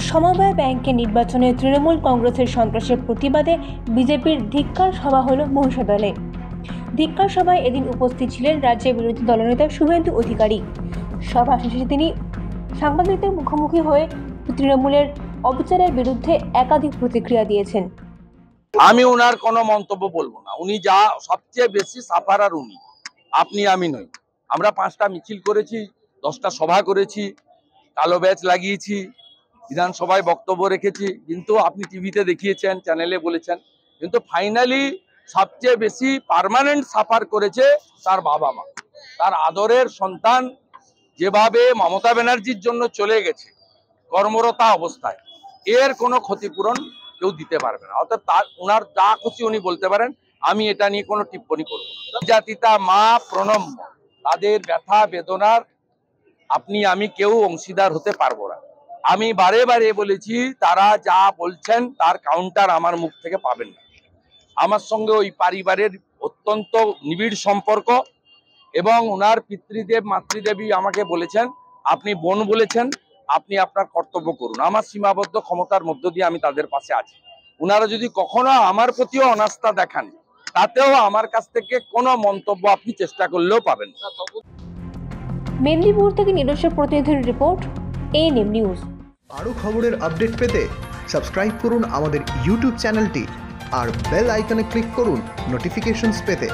সমবায় ব্যাংকের নির্বাচনে তৃণমূল কংগ্রেসের সন্ত্রাসের প্রতিবাদে বিজেপির ধিক্কার সভা হল মহিষাদলে। ধিক্কার সভায় এদিন উপস্থিত ছিলেন রাজ্যের বিরোধী দলনেতা শুভেন্দু অধিকারী। সভা শেষে তিনি সাংবাদিকদের মুখোমুখি হয়ে তৃণমূলের অবিচারের বিরুদ্ধে একাধিক প্রতিক্রিয়া দিয়েছেন। আমি ওনার কোনো মন্তব্য বলবো না। উনি যা সবচেয়ে বেশি সাফারার উনি, আপনি আমি নই। আমরা 5টা মিছিল করেছি, 10টা সভা করেছি, কালো ব্যাচ লাগিয়েছি, বিধানসভায় বক্তব্য রেখেছি, কিন্তু আপনি টিভিতে দেখিয়েছেন, চ্যানেলে বলেছেন, কিন্তু ফাইনালি সবচেয়ে বেশি পার্মানেন্ট সাফার করেছে তার বাবা মা। তার আদরের সন্তান যেভাবে মমতা ব্যানার্জির জন্য চলে গেছে কর্মরতা অবস্থায়, এর কোনো ক্ষতিপূরণ কেউ দিতে পারবে না। অর্থাৎ তার ওনার যা খুশি উনি বলতে পারেন, আমি এটা নিয়ে কোনো টিপ্পণী করব না। জাতিতা মা প্রণম্য, তাদের ব্যথা বেদনার আপনি আমি কেউ অংশীদার হতে পারবো না। আমি বারে বারে বলেছি, তারা যা বলছেন তার কাউন্টার আমার মুখ থেকে পাবেন না। আমার সঙ্গে ওই পরিবারের অত্যন্ত নিবিড় সম্পর্ক, এবং ওনার পিতৃদেব মাতৃদেবী আমাকে বলেছেন, আপনি বোন বলেছেন, আপনি আপনার কর্তব্য করুন। আমার সীমাবদ্ধ ক্ষমতার মধ্য দিয়ে আমি তাদের পাশে আছি। ওনারা যদি কখনো আমার প্রতিও অনাস্থা দেখান, তাতেও আমার কাছ থেকে কোনো মন্তব্য আপনি চেষ্টা করলেও পাবেন না। মেদিনীপুর থেকে নিজস্ব প্রতিনিধির রিপোর্ট, এএনএম নিউজ। আরও খবরের আপডেট পেতে সাবস্ক্রাইব করুন আমাদের ইউটিউব চ্যানেলটি আর বেল আইকনে ক্লিক করুন নোটিফিকেশনস পেতে।